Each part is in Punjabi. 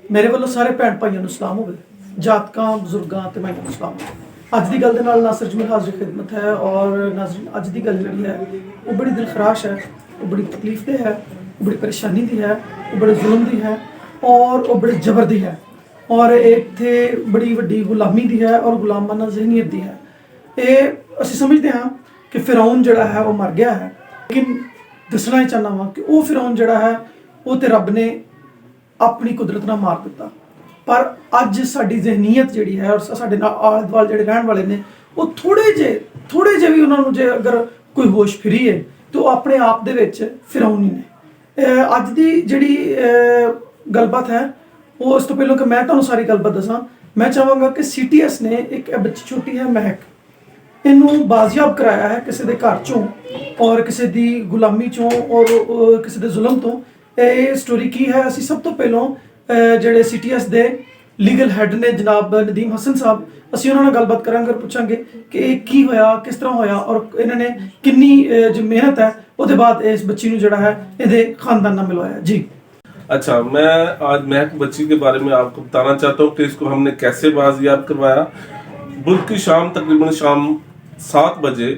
ਮੇਰੇ ਵੱਲੋਂ ਸਾਰੇ ਭੈਣ ਭਾਈਆਂ ਨੂੰ ਸਲਾਮ ਹੋਵੇ, ਜਾਤਕਾਂ ਬਜ਼ੁਰਗਾਂ ਤੇ ਭਾਈਆਂ ਨੂੰ ਸਲਾਮ। ਅੱਜ ਦੀ ਗੱਲ ਦੇ ਨਾਲ ਨਾਸਰ ਜਮੀਲ ਹਾਜ਼ਰ ਖਿਦਮਤ ਹੈ। ਔਰ ਨਾਜ਼ਰੀਨ, ਅੱਜ ਦੀ ਗੱਲ ਜਿਹੜੀ ਹੈ ਉਹ ਬੜੀ ਦਿਲਖਰਾਸ਼ ਹੈ, ਉਹ ਬੜੀ ਤਕਲੀਫ ਦੇ ਹੈ, ਉਹ ਬੜੀ ਪਰੇਸ਼ਾਨੀ ਦੀ ਹੈ, ਉਹ ਬੜੇ ਜ਼ੁਲਮ ਦੀ ਹੈ ਔਰ ਉਹ ਬੜੇ ਜ਼ਬਰ ਦੀ ਹੈ ਔਰ ਇੱਥੇ ਬੜੀ ਵੱਡੀ ਗੁਲਾਮੀ ਦੀ ਹੈ ਔਰ ਗੁਲਾਮਾਨਾ ਜ਼ਹਿਨੀਅਤ ਦੀ ਹੈ। ਇਹ ਅਸੀਂ ਸਮਝਦੇ ਹਾਂ ਕਿ ਫਿਰੌਨ ਜਿਹੜਾ ਹੈ ਉਹ ਮਰ ਗਿਆ ਹੈ, ਲੇਕਿਨ ਦੱਸਣਾ ਹੀ ਚਾਹੁੰਦਾ ਵਾਂ ਕਿ ਉਹ ਫਿਰੌਨ ਜਿਹੜਾ ਹੈ ਉਹ ਤੇ ਰੱਬ ਨੇ ਆਪਣੀ ਕੁਦਰਤ ਨਾਲ ਮਾਰ ਦਿੱਤਾ। ਪਰ ਅੱਜ ਸਾਡੀ ਜ਼ਹਿਨੀਅਤ ਜਿਹੜੀ ਹੈ ਔਰ ਸਾਡੇ ਨਾਲ ਆਲੇ ਦੁਆਲੇ ਜਿਹੜੇ ਰਹਿਣ ਵਾਲੇ ਨੇ ਉਹ ਥੋੜੇ ਜਿਹੇ ਵੀ ਉਹਨਾਂ ਨੂੰ ਜੇ ਅਗਰ ਕੋਈ ਹੋਸ਼ ਫਿਰੀ ਹੈ ਤਾਂ ਉਹ ਆਪਣੇ ਆਪ ਦੇ ਵਿੱਚ ਫਿਰੌਨ ਹੀ ਨੇ। ਅੱਜ ਦੀ ਜਿਹੜੀ ਗੱਲਬਾਤ ਹੈ ਉਹ ਇਸ ਤੋਂ ਪਹਿਲਾਂ ਕਿ ਮੈਂ ਤੁਹਾਨੂੰ ਸਾਰੀ ਗੱਲਬਾਤ ਦੱਸਾਂ, ਮੈਂ ਚਾਹਾਂਗਾ ਕਿ CTS ਨੇ ਇੱਕ ਬੱਚੀ ਛੋਟੀ ਹੈ ਮਹਿਕ, ਇਹਨੂੰ ਬਾਜ਼ਿਆਬ ਕਰਾਇਆ ਹੈ ਕਿਸੇ ਦੇ ਘਰ ਚੋਂ ਔਰ ਕਿਸੇ ਦੀ ਗੁਲਾਮੀ ਚੋਂ ਔਰ ਕਿਸੇ ਦੇ ਜ਼ੁਲਮ ਤੋਂ। ਇਹ ਸਟੋਰੀ ਕੀ ਹੈ, ਅਸੀਂ ਸਭ ਤੋਂ ਪਹਿਲਾਂ ਜਿਹੜੇ CTS ਦੇ ਲੀਗਲ ਹੈੱਡ ਨੇ ਜਨਾਬ ਨਦੀਮ ਹਸਨ ਸਾਹਿਬ, ਅਸੀਂ ਉਹਨਾਂ ਨਾਲ ਗੱਲਬਾਤ ਕਰਾਂਗੇ ਔਰ ਪੁੱਛਾਂਗੇ ਕਿ ਇਹ ਕੀ ਹੋਇਆ, ਕਿਸ ਤਰ੍ਹਾਂ ਹੋਇਆ ਔਰ ਇਹਨਾਂ ਨੇ कितनी जो मेहनत है उसके बाद इस बच्ची ਨੂੰ ਜਿਹੜਾ ਹੈ ਇਹਦੇ खानदान ਨਾਲ मिलवाया। जी अच्छा, मैं आज महक बच्ची के बारे में आपको बताना चाहता हूँ कि इसको हमने कैसे बाजियाब करवाया। बुध की शाम तकरीबन शाम 7 बजे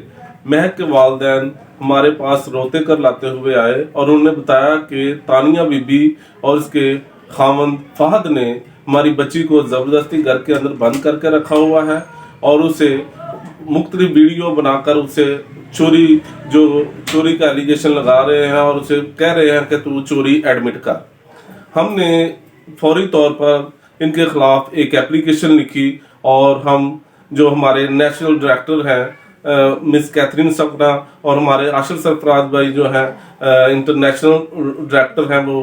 महक के वालिदैन हमारे पास रोते कर लाते हुए आए और उन्होंने बताया कि तानिया बीबी और इसके खावंद फहद ने हमारी बच्ची को ज़बरदस्ती घर के अंदर बंद करके रखा हुआ है और उसे मुख्तलिफ वीडियो बनाकर उसे चोरी का एलिगेशन लगा रहे हैं और उसे कह रहे हैं कि तू चोरी एडमिट कर। हमने फौरी तौर पर इनके खिलाफ एक एप्लीकेशन लिखी और हम जो हमारे नेशनल डायरेक्टर हैं मिस कैथरीन सकना और हमारे आशिर सरफराज भाई जो हैं इंटरनेशनल डायरेक्टर हैं, वो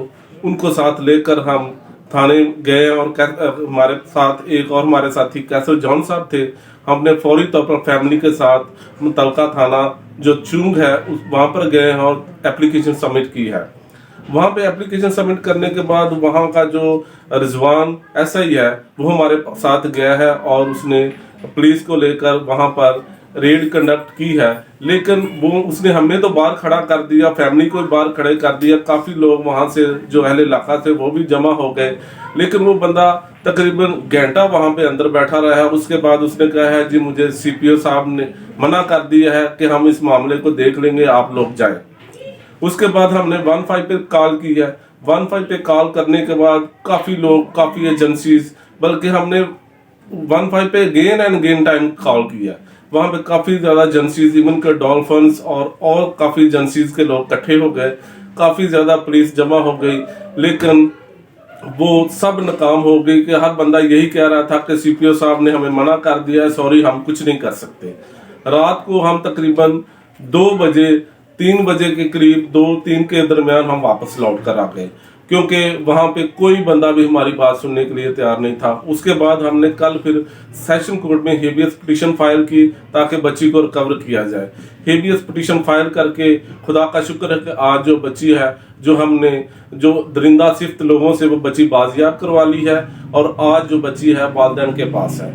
उनको साथ लेकर हम थाने गए और हमारे साथ एक और हमारे साथी कैसर जॉन साहब थे। हमने फौरी तौर पर फैमिली के साथ मुतलका थाना जो चुंग है वहाँ पर गए हैं और एप्लीकेशन सबमिट की है। वहाँ पे एप्लीकेशन सबमिट करने के बाद वहाँ का जो रिजवान SI है वो हमारे साथ गया है और उसने पुलिस को लेकर वहाँ पर रेड कंडक्ट की है, लेकिन वो उसने हमें तो बाहर खड़ा कर दिया, फैमिली को बाहर खड़े कर दिया। काफ़ी लोग वहाँ से जो अहले इलाका थे वो भी जमा हो गए, लेकिन वो बंदा तकरीबन घंटा वहाँ पे अंदर बैठा रहा है। उसके बाद उसने कहा है जी मुझे CPO साहब ने मना कर दिया है कि हम इस मामले को देख लेंगे, आप लोग जाएं। उसके बाद हमने 15 पे कॉल की है। 15 पे कॉल करने के बाद काफ़ी लोग, काफ़ी एजेंसीज, बल्कि हमने 15 पे again and again time call किया। वहाँ पे काफ़ी ज़्यादा एजेंसीज, इवन के डॉल्फिन्स और काफ़ी एजेंसीज के लोग इकट्ठे हो गए, काफ़ी ज़्यादा पुलिस जमा हो गई, लेकिन वो सब नाकाम हो गई कि हर बंदा यही कह रहा था कि CPO साहब ने हमें मना कर दिया है, सॉरी हम कुछ नहीं कर सकते। रात को हम तकरीबन 3 बजे के करीब 2-3 के दरमियान हम वापस लौट कर आ गए, क्योंकि वहाँ पे कोई बंदा भी हमारी बात सुनने के लिए तैयार नहीं था। उसके बाद हमने कल फिर सेशन कोर्ट में हेबियस पिटीशन फाइल की ताकि बच्ची को रिकवर किया जाए। हेबियस पिटीशन फाइल करके खुदा का शुक्र है कि आज जो बच्ची है, जो हमने जो दरिंदा सिफ्त लोगों से वो बच्ची बाजियाब करवा ली है और आज जो बच्ची है वालिदैन के पास है।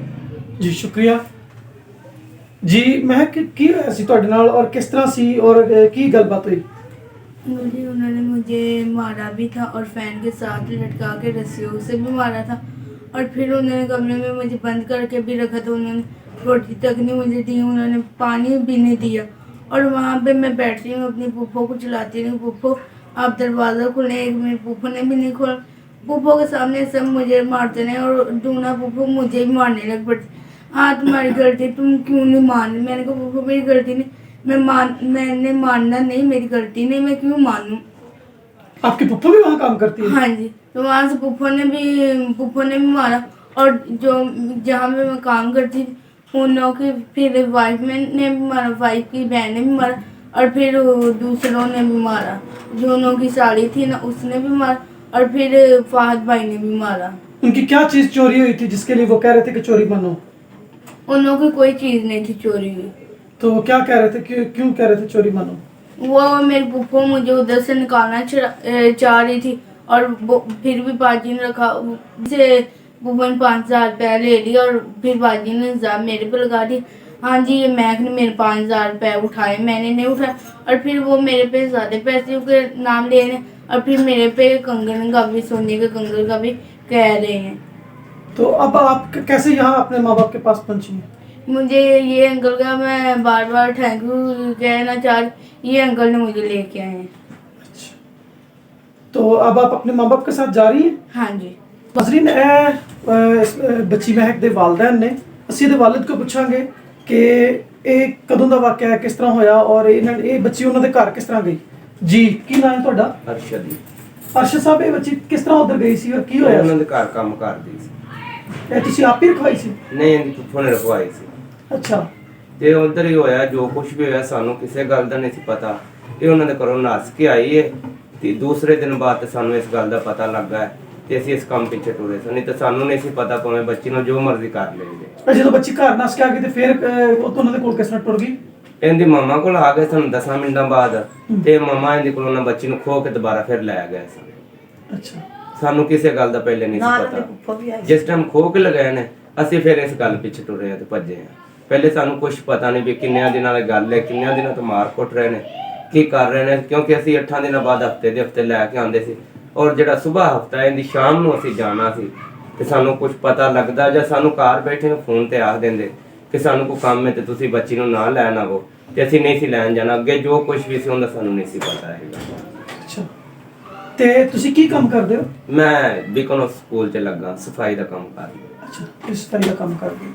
जी शुक्रिया जी। महक की होया सी तुहाडे नाल और किस तरह सी और की गलबात हुई? उन्होंने मुझे मारा भी था और फैन के साथ लटका के रस्सियों से भी मारा था और फिर उन्होंने कमरे में मुझे बंद करके भी रखा था। उन्होंने रोटी तक नहीं मुझे दी, उन्होंने पानी भी नहीं दिया और वहाँ पे मैं बैठी हूँ अपनी पुप्पो को चिल्लाती रही, पुप्पो आप दरवाज़ा खोलें। एक मिनट पुप्पो ने भी नहीं खोला। पुप्पो के सामने सब मुझे मारते रहे और दूना पुप्पो मुझे भी मारने लग पड़ती। हाँ तुम्हारी गलती, तुम क्यों नहीं मान? मैंने कहा पुप्पो मेरी गलती नहीं, मैंने मानना नहीं, मेरी गलती नहीं, मैं क्यों मानूं? आपकी पुप्पो भी वहाँ काम करती है? हाँ जी, तो वहाँ से पुप्पो ने भी मारा और जो जहाँ पे मैं काम करती थी उन लोगों की फिर वाइफ ने भी मारा, वाइफ की बहन ने भी मारा और फिर दूसरों ने भी मारा। जो उन लोगों की साड़ी थी ना उसने भी मारा और फिर फहद भाई ने भी मारा। उनकी क्या चीज़ चोरी हुई थी जिसके लिए वो कह रहे थे कि चोरी मानो? उन लोगों की कोई चीज़ नहीं थी चोरी हुई। तो वो क्या कह रहे थे, क्यों कह रहे थे चोरी मानो? वो मेरी पुप्पो मुझे उधर से निकालना चाह रही थी और फिर भी बाजी ने रखा से पुप्पो ने 5,000 रुपया ले लिया और फिर बाजी ने इल्ज़ाम मेरे पे लगा दी। हाँ जी, ये महक ने मेरे 5,000 रुपये उठाए, मैंने नहीं उठाए। और फिर वो मेरे पे ज़्यादा पैसे के नाम ले रहे हैं और फिर मेरे पे कंगन का भी, सोने के कंगन का भी कह रहे हैं। तो अब आप कैसे यहाँ अपने माँ बाप के पास पहुँची हैं? मुझे ये अंकल का मैं बार बार थैंक यू कहना चाह रही, ये अंकल ने मुझे लेके आए हैं। अच्छा, तो अब आप अपने माँ बाप के साथ जा रही हैं? हाँ जी। नाज़रीन, बच्ची महक ਦੇ ਵਾਲਿदैन ਨੇ, ਅਸੀਂ ਇਹਦੇ ਵਾਲਿਦ को ਪੁੱਛਾਂਗੇ ਕਿ ਇਹ ਕਦੋਂ ਦਾ ਵਾਕਿਆ ਹੈ, ਕਿਸ ਤਰ੍ਹਾਂ ਹੋਇਆ ਔਰ ਇਹ ਬੱਚੀ ਉਹਨਾਂ ਦੇ ਘਰ ਕਿਸ ਤਰ੍ਹਾਂ ਗਈ। ਜੀ, ਕੀ ਨਾਮ ਹੈ ਤੁਹਾਡਾ? ਅਰਸ਼ਦ ਜੀ। ਅਰਸ਼ਦ ਸਾਹਿਬ, ਇਹ ਬੱਚੀ ਕਿਸ ਤਰ੍ਹਾਂ ਉੱਧਰ ਗਈ ਸੀ ਔਰ ਕੀ ਹੋਇਆ? ਉਹਨਾਂ ਦੇ ਘਰ ਕੰਮ ਕਰਦੀ ਸੀ। ਇਹ ਤੁਸੀਂ ਆਪ ਹੀ ਰਖਵਾਈ ਸੀ? ਨਹੀਂ, ਇਹਦੀ ਫੁੱਫੜ ਨੇ ਰਖਵਾਈ ਸੀ। ਅੱਛਾ, ਤੇ ਉਧਰ ਹੀ ਹੋਇਆ ਜੋ ਕੁਝ ਵੀ ਹੋਇਆ, ਸਾਨੂੰ ਕਿਸੇ ਗੱਲ ਦਾ ਨਹੀਂ ਸੀ ਪਤਾ। ਇਹ ਉਹਨਾਂ ਦੇ ਘਰੋਂ ਨੱਸ ਕੇ ਆਈ ਹੈ ਤੇ ਦੂਸਰੇ ਦਿਨ ਬਾਅਦ ਤੇ ਸਾਨੂੰ ਇਸ ਗੱਲ ਦਾ ਪਤਾ ਲੱਗਾ ਹੈ ਤੇ ਅਸੀਂ ਇਸ ਕੰਮ ਪਿੱਛੇ ਟੁਰੇ ਸੀ। ਨਹੀਂ ਤਾਂ ਸਾਨੂੰ ਨਹੀਂ ਸੀ ਪਤਾ, ਭਾਵੇਂ ਬੱਚੀ ਨੂੰ ਜੋ ਮਰਜ਼ੀ ਕਰ ਲੈਂਦੇ। ਪਰ ਜਦੋਂ ਬੱਚੀ ਘਰ ਨੱਸ ਕੇ ਆ ਗਈ ਤੇ ਫਿਰ ਉਹ ਤੋਂ ਉਹਨਾਂ ਦੇ ਕੋਲ ਕਿਸ ਤਰ੍ਹਾਂ ਟੁਰ ਗਈ? ਇਹਦੀ ਮਾਮਾ ਕੋਲ ਆ ਗਏ ਸਾਨੂੰ 10 ਮਿੰਟਾਂ ਬਾਅਦ ਤੇ ਮਾਮਾ ਇਹਦੇ ਕੋਲ ਉਹਨਾਂ ਬੱਚੀ ਨੂੰ ਖੋ ਕੇ ਦੁਬਾਰਾ ਫਿਰ ਲੈ ਗਏ ਸਨ। ਅੱਛਾ, ਸਾਨੂੰ ਕਿਸੇ ਗੱਲ ਦਾ ਪਹਿਲੇ ਨਹੀਂ ਸੀ ਪਤਾ। ਜਿਸ ਟਾਈਮ ਖੋ ਕੇ ਲਗਾਏ ਨੇ ਅਸੀਂ ਫਿਰ ਇਸ ਗੱਲ ਪਿੱਛੇ ਟੁਰੇ ਆ ਤੇ ਭੱਜੇ ਆ। ਪਹਿਲੇ ਸਾਨੂੰ ਕੁਝ ਪਤਾ ਨਹੀਂ ਵੀ ਕਿੰਨਿਆਂ ਦਿਨਾਂ ਦੀ ਗੱਲ ਹੈ, ਕਿੰਨਿਆਂ ਦਿਨਾਂ ਤੋਂ ਮਾਰ ਕੁੱਟ ਰਹੇ ਨੇ, ਕੀ ਕਰ ਰਹੇ ਨੇ, ਕਿਉਂਕਿ ਅਸੀਂ 8 ਦਿਨਾਂ ਬਾਅਦ ਹਫਤੇ ਦੇ ਹਫਤੇ ਲੈ ਕੇ ਆਉਂਦੇ ਸੀ ਔਰ ਜਿਹੜਾ ਸਵੇਰ ਹਫਤਾ ਇਹਦੀ ਸ਼ਾਮ ਨੂੰ ਅਸੀਂ ਜਾਣਾ ਸੀ ਤੇ ਸਾਨੂੰ ਕੁਝ ਪਤਾ ਲੱਗਦਾ ਜਾਂ ਸਾਨੂੰ ਘਰ ਬੈਠੇ ਨੂੰ ਫੋਨ ਤੇ ਆਖ ਦਿੰਦੇ ਕਿ ਸਾਨੂੰ ਕੋਈ ਕੰਮ ਹੈ ਤੇ ਤੁਸੀਂ ਬੱਚੀ ਨੂੰ ਨਾਲ ਲੈਣ ਆਵੋ, ਤੇ ਅਸੀਂ ਨਹੀਂ ਸੀ ਲੈਣ ਜਾਣਾ। ਅੱਗੇ ਜੋ ਕੁਝ ਵੀ ਸੀ ਉਹਦਾ ਸਾਨੂੰ ਨਹੀਂ ਸੀ ਪਤਾ ਹੈਗਾ। ਅੱਛਾ, ਤੇ ਤੁਸੀਂ ਕੀ ਕੰਮ ਕਰਦੇ ਹੋ? ਮੈਂ ਬਿਕਨੋ ਸਕੂਲ 'ਚ ਲੱਗਾ, ਸਫਾਈ ਦਾ ਕੰਮ ਕਰਦਾ। ਅੱਛਾ, ਇਸ ਤਰ੍ਹਾਂ ਦਾ ਕੰਮ ਕਰਦੇ ਹੋ।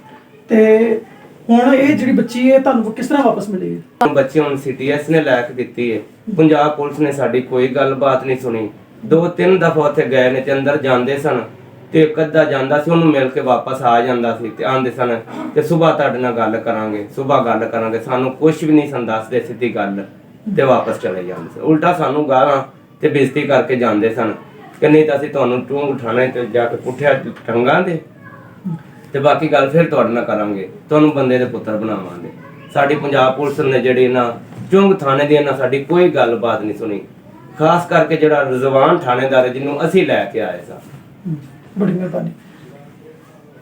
ਤੇ ਹੁਣ ਇਹ ਜਿਹੜੀ ਬੱਚੀ ਹੈ ਤੁਹਾਨੂੰ ਕਿਸ ਤਰ੍ਹਾਂ ਵਾਪਸ ਮਿਲੇਗੀ? ਬੱਚੀ ਹੁਣ ਸੀਟੀਐਸ ਨੇ ਲੈ ਕੇ ਦਿੱਤੀ ਹੈ। ਪੰਜਾਬ ਪੁਲਿਸ ਨੇ ਸਾਡੀ ਕੋਈ ਗੱਲਬਾਤ ਨਹੀਂ ਸੁਣੀ। 2-3 ਦਫਾ ਉੱਥੇ ਗਏ ਨੇ ਤੇ ਅੰਦਰ ਜਾਂਦੇ ਸਨ ਤੇ ਇੱਕ ਅੱਧਾ ਜਾਂਦਾ ਸੀ, ਉਹਨੂੰ ਮਿਲ ਕੇ ਵਾਪਸ ਆ ਜਾਂਦਾ ਸੀ ਤੇ ਆਂਦੇ ਸਨ ਤੇ ਸਵੇਰ ਤੁਹਾਡੇ ਨਾਲ ਗੱਲ ਕਰਾਂਗੇ, ਸਵੇਰ ਗੱਲ ਕਰਾਂਗੇ। ਸਾਨੂੰ ਕੁਝ ਵੀ ਨਹੀਂ ਸਨ ਦੱਸਦੇ, ਸਿੱਧੀ ਗੱਲ ਤੇ ਵਾਪਸ ਚਲੇ ਜਾਂਦੇ ਸਨ। ਉਲਟਾ ਸਾਨੂੰ ਗਾਲਾਂ ਤੇ ਬੇਇੱਜ਼ਤੀ ਕਰਕੇ ਜਾਂਦੇ ਸਨ ਕਿ ਨਹੀਂ ਤਾਂ ਅਸੀਂ ਤੁਹਾਨੂੰ ਟੂੰਗ ਠਾਣੇ ਤੇ ਜਾ ਕੇ ਪੁੱਠਿਆ ਟੰਗਾਂਗੇ ਤੇ ਬਾਕੀ ਗੱਲ ਫਿਰ ਤੁਹਾਡੇ ਨਾਲ ਕਰਾਂਗੇ, ਤੁਹਾਨੂੰ ਬੰਦੇ ਦੇ ਪੁੱਤਰ ਬਣਾਵਾਂਗੇ। ਸਾਡੀ ਪੰਜਾਬ ਪੁਲਿਸ ਨੇ ਜਿਹੜੀ ਨਾ ਚੁੰਗ ਥਾਣੇ ਦੀ ਨਾ ਸਾਡੀ ਕੋਈ ਗੱਲਬਾਤ ਨਹੀਂ ਸੁਣੀ, ਖਾਸ ਕਰਕੇ ਜਿਹੜਾ ਰਜ਼ਵਾਨ ਥਾਣੇਦਾਰ ਹੈ ਜਿਹਨੂੰ ਅਸੀਂ ਲੈ ਕੇ ਆਏ ਸਾਂ। ਬੜੀ ਮਿਹਰਬਾਨੀ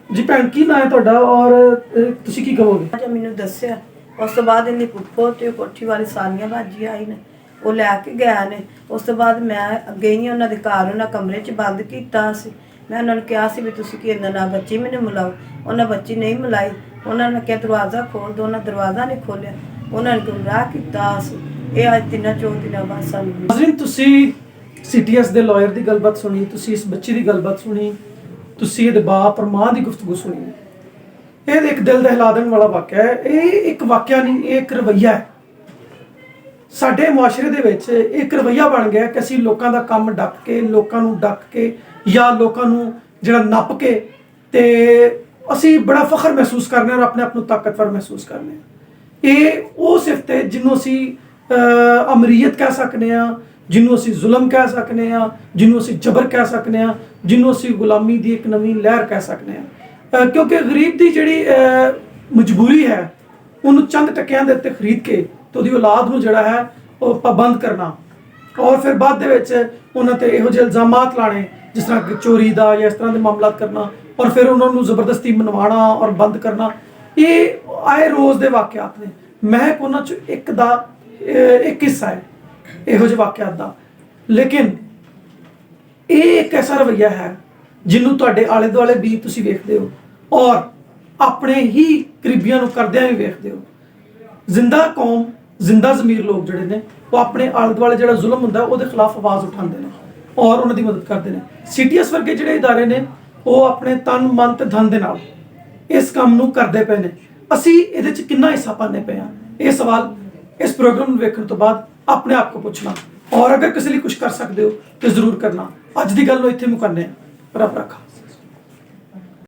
ਜੀ। ਭੈਣ, ਕੀ ਨਾਂ ਹੈ ਤੁਹਾਡਾ ਔਰ ਤੁਸੀਂ ਕੀ ਕਹੋਗੇ? ਜਦ ਮੈਨੂੰ ਦੱਸਿਆ ਉਸ ਤੋਂ ਬਾਅਦ ਇਹਦੀ ਪੁੱਪੋ ਤੇ ਕੋਠੀ ਵਾਲੀ ਸਾਰੀਆਂ ਬਾਜੀ ਆਈ ਨੇ, ਉਹ ਲੈ ਕੇ ਗਿਆ ਨੇ। ਉਸ ਤੋਂ ਬਾਅਦ ਮੈਂ ਗਈ ਉਹਨਾਂ ਦੇ ਘਰ, ਉਹਨਾਂ ਕਮਰੇ 'ਚ ਬੰਦ ਕੀਤਾ ਸੀ। ਮੈਂ ਉਹਨਾਂ ਨੂੰ ਕਿਹਾ ਸੀ ਵੀ ਤੁਸੀਂ ਕੀ ਇਹਨਾਂ ਨਾਲ ਬੱਚੀ ਮੈਨੂੰ ਮਿਲਾਓ। ਉਹਨਾਂ ਬੱਚੀ ਨਹੀਂ ਮਿਲਾਈ। ਉਹਨਾਂ ਨੇ ਕਿਹਾ ਦਰਵਾਜ਼ਾ ਖੋਲ ਦਿਓ, ਉਹਨਾਂ ਦਰਵਾਜ਼ਾ ਨਹੀਂ ਖੋਲ੍ਹਿਆ। ਉਹਨਾਂ ਨੇ ਗੁੰਮਰਾਹ ਕੀਤਾ ਸੀ। ਇਹ ਅੱਜ 3-4 ਦਿਨਾਂ ਬਾਅਦ ਸਾਨੂੰ। ਨਾਜ਼ਰੀਨ, ਤੁਸੀਂ ਸੀਟੀਐਸ ਦੇ ਲਾਇਰ ਦੀ ਗੱਲਬਾਤ ਸੁਣੀ, ਤੁਸੀਂ ਇਸ ਬੱਚੀ ਦੀ ਗੱਲਬਾਤ ਸੁਣੀ, ਤੁਸੀਂ ਇਹਦੇ ਬਾਪ ਔਰ ਮਾਂ ਦੀ ਗੁਫ਼ਤਗੂ ਸੁਣੀ। ਇਹ ਇੱਕ ਦਿਲ ਦਹਿਲਾ ਦੇਣ ਵਾਲਾ ਵਾਕਿਆ ਹੈ। ਇਹ ਇੱਕ ਵਾਕਿਆ ਨਹੀਂ, ਇਹ ਇੱਕ ਰਵੱਈਆ ਹੈ। ਸਾਡੇ ਮੁਆਸ਼ਰੇ ਦੇ ਵਿੱਚ ਇੱਕ ਰਵੱਈਆ ਬਣ ਗਿਆ ਕਿ ਅਸੀਂ ਲੋਕਾਂ ਦਾ ਕੰਮ ਡੱਕ ਕੇ, ਲੋਕਾਂ ਨੂੰ ਡੱਕ ਕੇ ਜਾਂ ਲੋਕਾਂ ਨੂੰ ਜਿਹੜਾ ਨੱਪ ਕੇ ਤੇ ਅਸੀਂ ਬੜਾ ਫਖਰ ਮਹਿਸੂਸ ਕਰਨੇ ਔਰ ਆਪਣੇ ਆਪ ਨੂੰ ਤਾਕਤਵਰ ਮਹਿਸੂਸ ਕਰਨੇ। ਇਹ ਉਹ ਸਿਫਤ ਹੈ ਜਿਹਨੂੰ ਅਸੀਂ ਅਮਰੀਅਤ ਕਹਿ ਸਕਨੇ ਆ, ਜਿਹਨੂੰ ਅਸੀਂ ਜ਼ੁਲਮ ਕਹਿ ਸਕਨੇ ਆ, ਜਿਹਨੂੰ ਅਸੀਂ ਜਬਰ ਕਹਿ ਸਕਨੇ ਆ, ਜਿਹਨੂੰ ਅਸੀਂ ਗੁਲਾਮੀ ਦੀ ਇੱਕ ਨਵੀਂ ਲਹਿਰ ਕਹਿ ਸਕਨੇ ਆ। ਕਿਉਂਕਿ ਗਰੀਬ ਦੀ ਜਿਹੜੀ ਮਜਬੂਰੀ ਹੈ ਉਹਨੂੰ ਚੰਦ ਟੱਕਿਆਂ ਦੇ ਉੱਤੇ ਖਰੀਦ ਕੇ ਤੇ ਉਹਦੀ ਔਲਾਦ ਨੂੰ ਜਿਹੜਾ ਹੈ ਉਹ ਪਾਬੰਦ ਕਰਨਾ ਔਰ ਫਿਰ ਬਾਅਦ ਦੇ ਵਿੱਚ ਉਹਨਾਂ ਤੇ ਇਹੋ ਜਿਹੇ ਇਲਜ਼ਾਮਾਤ ਲਾਣੇ ਜਿਸ ਤਰ੍ਹਾਂ ਕਿ ਚੋਰੀ ਦਾ ਜਾਂ ਇਸ ਤਰ੍ਹਾਂ ਦੇ ਮਾਮਲਾਤ ਕਰਨਾ ਔਰ ਫਿਰ ਉਹਨਾਂ ਨੂੰ ਜ਼ਬਰਦਸਤੀ ਮਨਵਾਉਣਾ ਔਰ ਬੰਦ ਕਰਨਾ, ਇਹ ਆਏ ਰੋਜ਼ ਦੇ ਵਾਕਿਆਤ ਨੇ। ਮਹਿਕ ਉਹਨਾਂ 'ਚ ਇੱਕ ਹਿੱਸਾ ਹੈ ਇਹੋ ਜਿਹੇ ਵਾਕਿਆਤ ਦਾ। ਲੇਕਿਨ ਇਹ ਇੱਕ ਐਸਾ ਰਵੱਈਆ ਹੈ ਜਿਹਨੂੰ ਤੁਹਾਡੇ ਆਲੇ ਦੁਆਲੇ ਵੀ ਤੁਸੀਂ ਵੇਖਦੇ ਹੋ ਔਰ ਆਪਣੇ ਹੀ ਕਰੀਬੀਆਂ ਨੂੰ ਕਰਦਿਆਂ ਵੀ ਵੇਖਦੇ ਹੋ। ਜ਼ਿੰਦਾ ਕੌਮ, ਜ਼ਿੰਦਾ ਜ਼ਮੀਰ ਲੋਕ ਜਿਹੜੇ ਨੇ ਉਹ ਆਪਣੇ ਆਲੇ ਦੁਆਲੇ ਜਿਹੜਾ ਜ਼ੁਲਮ ਹੁੰਦਾ ਉਹਦੇ ਖਿਲਾਫ ਆਵਾਜ਼ ਉਠਾਉਂਦੇ ਨੇ ਔਰ ਉਹਨਾਂ ਦੀ ਮਦਦ ਕਰਦੇ ਨੇ। ਸੀਟੀਐਸ ਵਰਗੇ ਜਿਹੜੇ ਇਦਾਰੇ ਨੇ ਉਹ ਆਪਣੇ ਤਨ, ਮਨ ਤੇ ਧਨ ਦੇ ਨਾਲ ਇਸ ਕੰਮ ਨੂੰ ਕਰਦੇ ਪਏ ਨੇ। ਅਸੀਂ ਇਹਦੇ 'ਚ ਕਿੰਨਾ ਹਿੱਸਾ ਪਾਉਂਦੇ ਪਏ ਹਾਂ, ਇਹ ਸਵਾਲ ਇਸ ਪ੍ਰੋਗਰਾਮ ਨੂੰ ਵੇਖਣ ਤੋਂ ਬਾਅਦ ਆਪਣੇ ਆਪ ਨੂੰ ਪੁੱਛਣਾ ਔਰ ਅਗਰ ਕਿਸੇ ਲਈ ਕੁਝ ਕਰ ਸਕਦੇ ਹੋ ਤਾਂ ਜ਼ਰੂਰ ਕਰਨਾ। ਅੱਜ ਦੀ ਗੱਲ ਨੂੰ ਇੱਥੇ ਮੁਕਾਉਂਦੇ ਹਾਂ। ਰੱਬ ਰੱਖਾ।